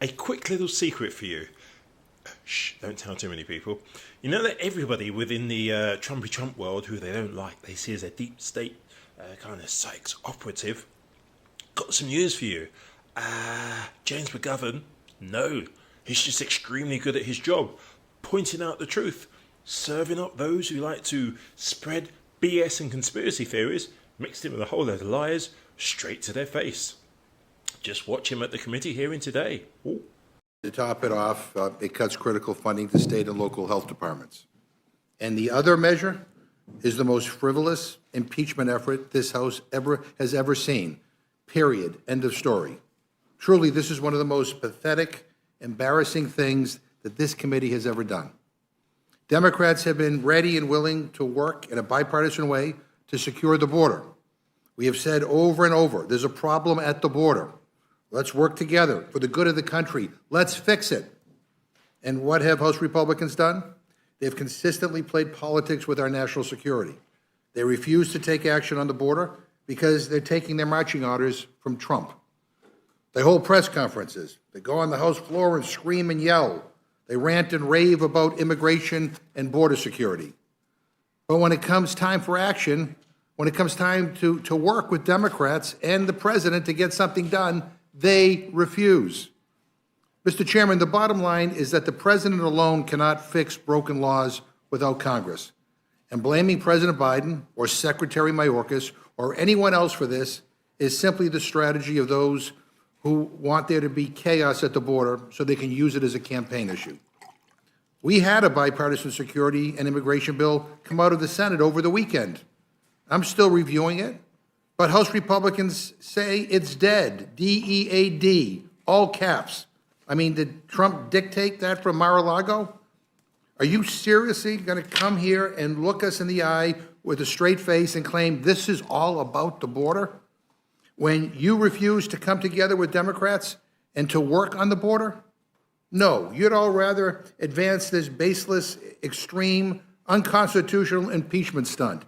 A quick little secret for you. Shh, don't tell too many people. You know that everybody within the Trumpy Trump world who they don't like, they see as a deep state kind of psych operative, got some news for you. James McGovern, no, he's just extremely good at his job, pointing out the truth, serving up those who like to spread BS and conspiracy theories, mixed in with a whole load of liars, straight to their face. Just watch him at the committee hearing today. Ooh. To top it off, it cuts critical funding to state and local health departments. And the other measure is the most frivolous impeachment effort this House has ever seen. Period. End of story. Truly, this is one of the most pathetic, embarrassing things that this committee has ever done. Democrats have been ready and willing to work in a bipartisan way to secure the border. We have said over and over, there's a problem at the border. Let's work together for the good of the country. Let's fix it. And what have House Republicans done? They've consistently played politics with our national security. They refuse to take action on the border because they're taking their marching orders from Trump. They hold press conferences. They go on the House floor and scream and yell. They rant and rave about immigration and border security. But when it comes time for action, when it comes time to work with Democrats and the president to get something done, they refuse. Mr. Chairman, the bottom line is that the president alone cannot fix broken laws without Congress. And blaming President Biden or Secretary Mayorkas or anyone else for this is simply the strategy of those who want there to be chaos at the border so they can use it as a campaign issue. We had a bipartisan security and immigration bill come out of the Senate over the weekend. I'm still reviewing it. But House Republicans say it's dead, D-E-A-D, all caps. I mean, did Trump dictate that from Mar-a-Lago? Are you seriously going to come here and look us in the eye with a straight face and claim this is all about the border? When you refuse to come together with Democrats and to work on the border? No, you'd all rather advance this baseless, extreme, unconstitutional impeachment stunt.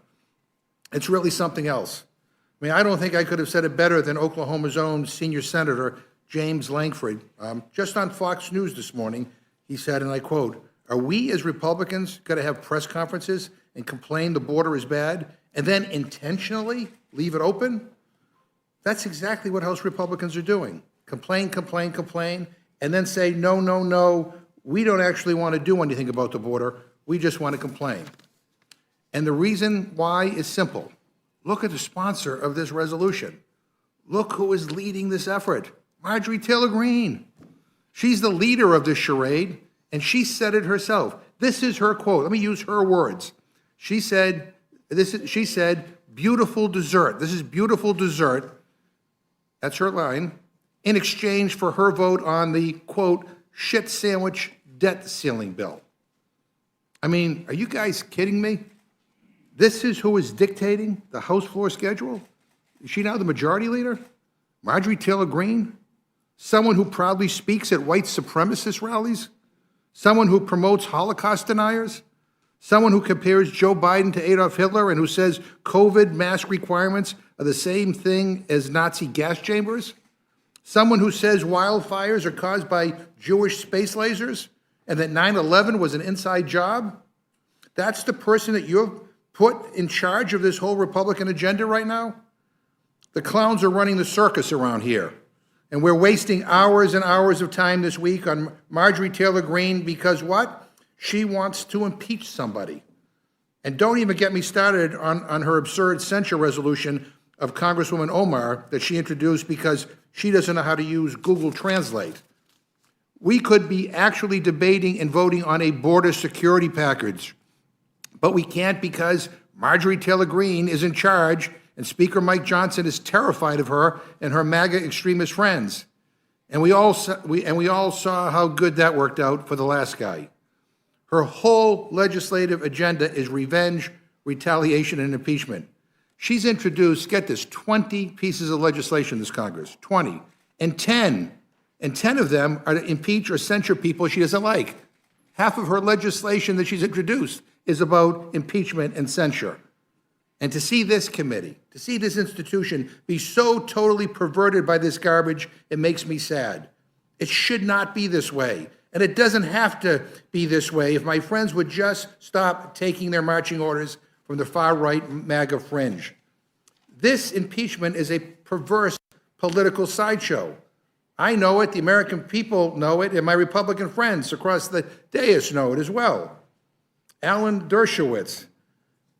It's really something else. I mean, I don't think I could have said it better than Oklahoma's own senior senator, James Lankford. Just on Fox News this morning, he said, and I quote, "Are we as Republicans going to have press conferences and complain the border is bad and then intentionally leave it open?" That's exactly what House Republicans are doing. Complain, complain, complain, and then say, no, no, no, we don't actually want to do anything about the border. We just want to complain. And the reason why is simple. Look at the sponsor of this resolution. Look who is leading this effort, Marjorie Taylor Greene. She's the leader of this charade, and she said it herself. This is her quote. Let me use her words. She said, beautiful dessert. This is beautiful dessert. That's her line. In exchange for her vote on the, quote, shit sandwich debt ceiling bill. I mean, are you guys kidding me? This is who is dictating the House floor schedule? Is she now the majority leader? Marjorie Taylor Greene? Someone who proudly speaks at white supremacist rallies? Someone who promotes Holocaust deniers? Someone who compares Joe Biden to Adolf Hitler and who says COVID mask requirements are the same thing as Nazi gas chambers? Someone who says wildfires are caused by Jewish space lasers and that 9/11 was an inside job? That's the person that you've put in charge of this whole Republican agenda right now? The clowns are running the circus around here. And we're wasting hours and hours of time this week on Marjorie Taylor Greene because what? She wants to impeach somebody. And don't even get me started on her absurd censure resolution of Congresswoman Omar that she introduced because she doesn't know how to use Google Translate. We could be actually debating and voting on a border security package, but we can't because Marjorie Taylor Greene is in charge and Speaker Mike Johnson is terrified of her and her MAGA extremist friends. And we all saw how good that worked out for the last guy. Her whole legislative agenda is revenge, retaliation, and impeachment. She's introduced, get this, 20 pieces of legislation in this Congress, 20. And 10 of them are to impeach or censure people she doesn't like. Half of her legislation that she's introduced is about impeachment and censure. And to see this committee, to see this institution be so totally perverted by this garbage, it makes me sad. It should not be this way. And it doesn't have to be this way if my friends would just stop taking their marching orders from the far-right MAGA fringe. This impeachment is a perverse political sideshow. I know it, the American people know it, and my Republican friends across the dais know it as well. Alan Dershowitz,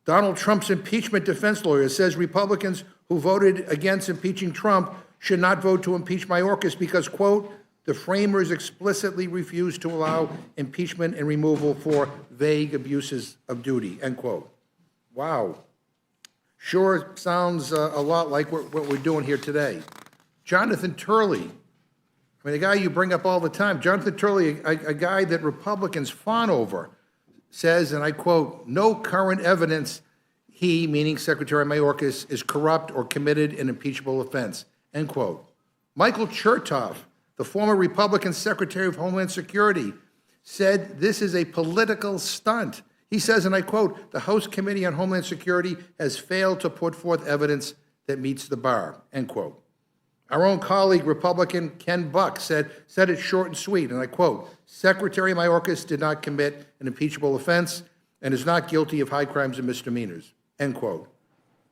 Donald Trump's impeachment defense lawyer, says Republicans who voted against impeaching Trump should not vote to impeach Mayorkas because, quote, the framers explicitly refused to allow impeachment and removal for vague abuses of duty, end quote. Wow. Sure sounds a lot like what we're doing here today. Jonathan Turley, I mean, a guy you bring up all the time, Jonathan Turley, a guy that Republicans fawn over, says, and I quote, no current evidence he, meaning Secretary Mayorkas, is corrupt or committed an impeachable offense, end quote. Michael Chertoff, the former Republican Secretary of Homeland Security, said this is a political stunt. He says, and I quote, the House Committee on Homeland Security has failed to put forth evidence that meets the bar, end quote. Our own colleague, Republican Ken Buck, said it short and sweet, and I quote, Secretary Mayorkas did not commit an impeachable offense and is not guilty of high crimes and misdemeanors, end quote.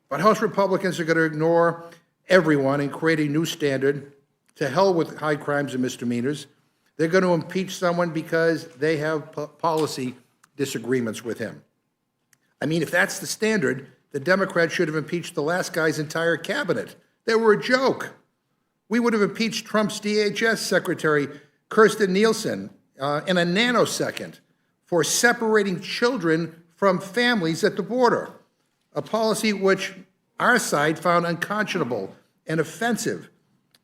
But House Republicans are going to ignore everyone and create a new standard. To hell with high crimes and misdemeanors. They're going to impeach someone because they have policy disagreements with him. I mean, if that's the standard, the Democrats should have impeached the last guy's entire cabinet. They were a joke. We would have impeached Trump's DHS Secretary, Kirstjen Nielsen, in a nanosecond for separating children from families at the border, a policy which our side found unconscionable and offensive.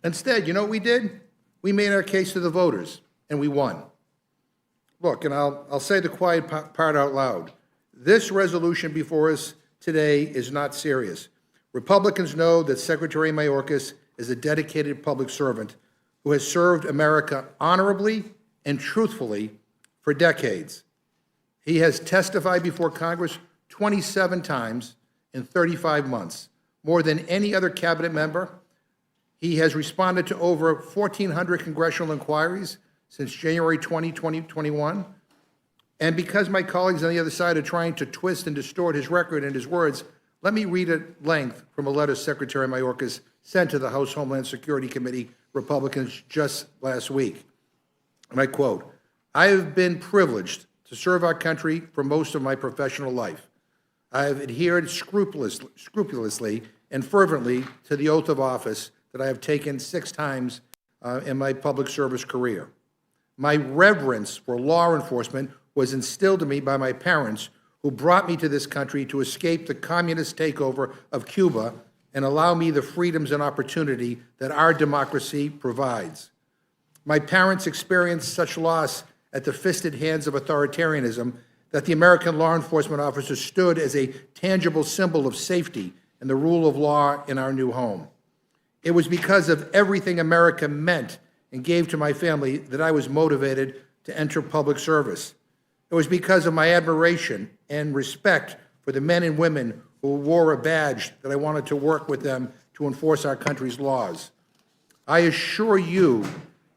Instead, you know what we did? We made our case to the voters, and we won. Look, and I'll say the quiet part out loud. This resolution before us today is not serious. Republicans know that Secretary Mayorkas is a dedicated public servant who has served America honorably and truthfully for decades. He has testified before Congress 27 times in 35 months, more than any other cabinet member. He has responded to over 1,400 congressional inquiries since January 2021. And because my colleagues on the other side are trying to twist and distort his record and his words, let me read at length from a letter Secretary Mayorkas sent to the House Homeland Security Committee Republicans just last week. And I quote, I have been privileged to serve our country for most of my professional life. I have adhered scrupulously and fervently to the oath of office that I have taken 6 times in my public service career. My reverence for law enforcement was instilled in me by my parents, who brought me to this country to escape the communist takeover of Cuba and allow me the freedoms and opportunity that our democracy provides. My parents experienced such loss at the fisted hands of authoritarianism that the American law enforcement officers stood as a tangible symbol of safety and the rule of law in our new home. It was because of everything America meant and gave to my family that I was motivated to enter public service. It was because of my admiration and respect for the men and women who wore a badge that I wanted to work with them to enforce our country's laws. I assure you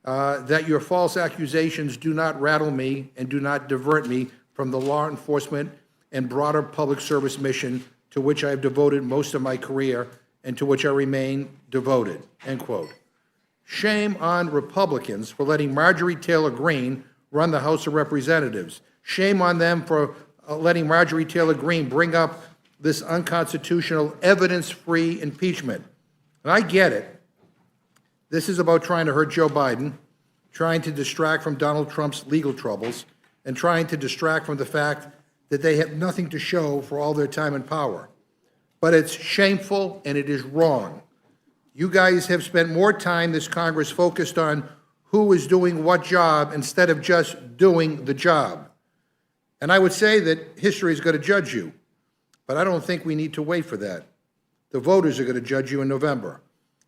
that your false accusations do not rattle me and do not divert me from the law enforcement and broader public service mission to which I have devoted most of my career and to which I remain devoted, end quote. Shame on Republicans for letting Marjorie Taylor Greene run the House of Representatives. Shame on them for letting Marjorie Taylor Greene bring up this unconstitutional, evidence-free impeachment. And I get it. This is about trying to hurt Joe Biden, trying to distract from Donald Trump's legal troubles, and trying to distract from the fact that they have nothing to show for all their time in power. But it's shameful and it is wrong. You guys have spent more time, this Congress, focused on who is doing what job instead of just doing the job. And I would say that history is going to judge you, but I don't think we need to wait for that. The voters are going to judge you in November.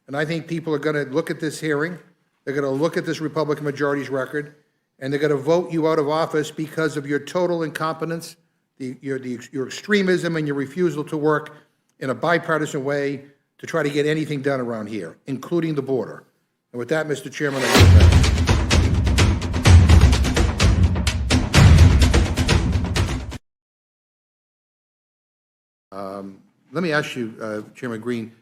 And I think people are going to look at this hearing, they're going to look at this Republican majority's record, and they're going to vote you out of office because of your total incompetence, your extremism, and your refusal to work in a bipartisan way to try to get anything done around here, including the border. And with that, Mr. Chairman, I yield back. Let me ask you, Chairman Green,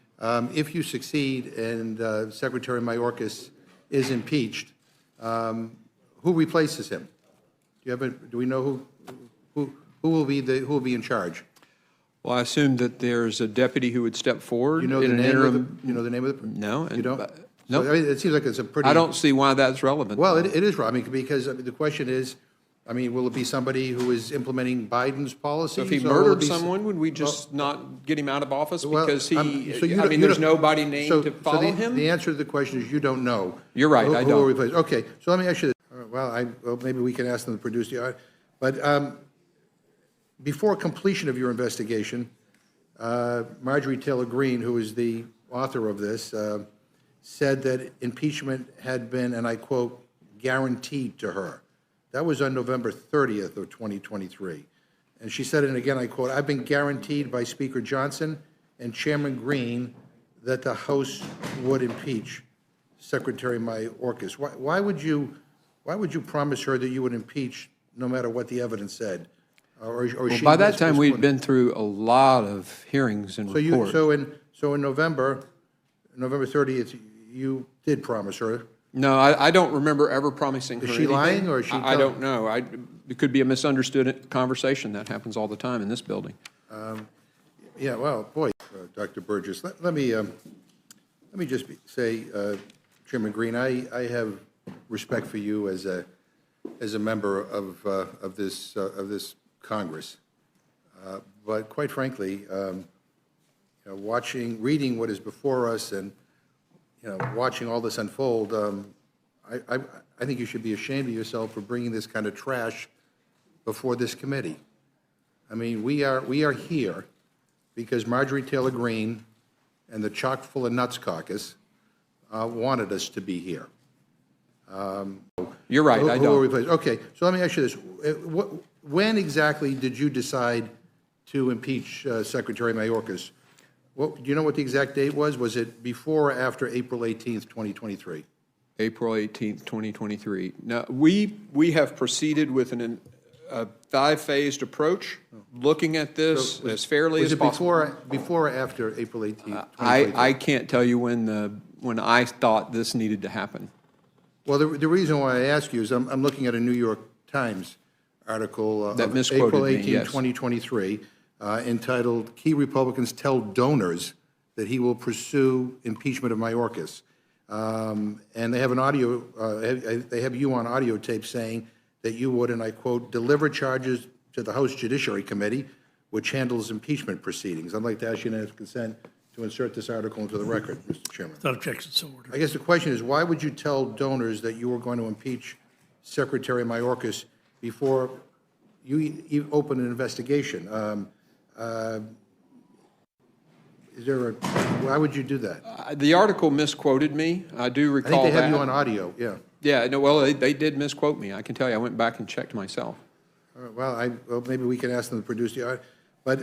if you succeed and Secretary Mayorkas is impeached, who replaces him? Do we know who will be in charge? Well, I assume that there's a deputy who would step forward. You know the in an name interim. of the, you know the name of the? No. You don't? No. So, I mean, it seems like it's a pretty. I don't see why that's relevant. Well, it is, I mean, because the question is, I mean, will it be somebody who is implementing Biden's policies? So if he or will it murdered be someone, would we just not get him out of office Well, because he, so you I don't- mean, you there's don't- nobody named so- to so follow him? The answer to the question is you don't know. You're right, who- I who will don't. replace. Okay, so let me ask you this. Well, maybe we can ask them to produce the, but before completion of your investigation, Marjorie Taylor Greene, who is the author of this, said that impeachment had been, and I quote, guaranteed to her. That was on November 30th of 2023. And she said, and again, I quote, "I've been guaranteed by Speaker Johnson and Chairman Green that the House would impeach Secretary Mayorkas." Why would you promise her that you would impeach no matter what the evidence said? Or Well, she by that was time, we'd disappointed? been through a lot of hearings and reports. So in November 30th, you did promise her. No, I don't remember ever promising her Is she anything. lying, or is she I don't know. It could be a misunderstood conversation. That happens all the time in this building. Yeah, well, boy, Dr. Burgess, let me just say, Chairman Green, I have respect for you as a member of this Congress, but quite frankly, reading what is before us, and watching all this unfold, I think you should be ashamed of yourself for bringing this kind of trash before this committee. I mean, we are here because Marjorie Taylor Greene and the Chock full of Nuts caucus wanted us to be here. You're right, I Who will don't. replace? Okay, so let me ask you this. When exactly did you decide to impeach Secretary Mayorkas? Do you know what the exact date was? Was it before or after April 18th, 2023? April 18th, 2023. Now, we have proceeded with a five-phased approach, looking at this as fairly as possible. Was it before or after April 18th, 2023? I can't tell you when I thought this needed to happen. Well, the reason why I ask you is I'm looking at a New York Times article That of misquoted April me, 18, yes. 2023, entitled "Key Republicans Tell Donors That He Will Pursue Impeachment of Mayorkas." And they have an audio, they have you on audio tape saying that you would, and I quote, "deliver charges to the House Judiciary Committee, which handles impeachment proceedings." I'd like to ask unanimous consent to insert this article into the record, Mr. Chairman. Without objection, so ordered. I guess the question is, why would you tell donors that you were going to impeach Secretary Mayorkas before you open an investigation? Why would you do that? The article misquoted me. I do I recall think that. they have you on audio, yeah. Yeah, no, well, they did misquote me. I can tell you, I went back and checked myself. All right, well, maybe we can ask them to produce the, but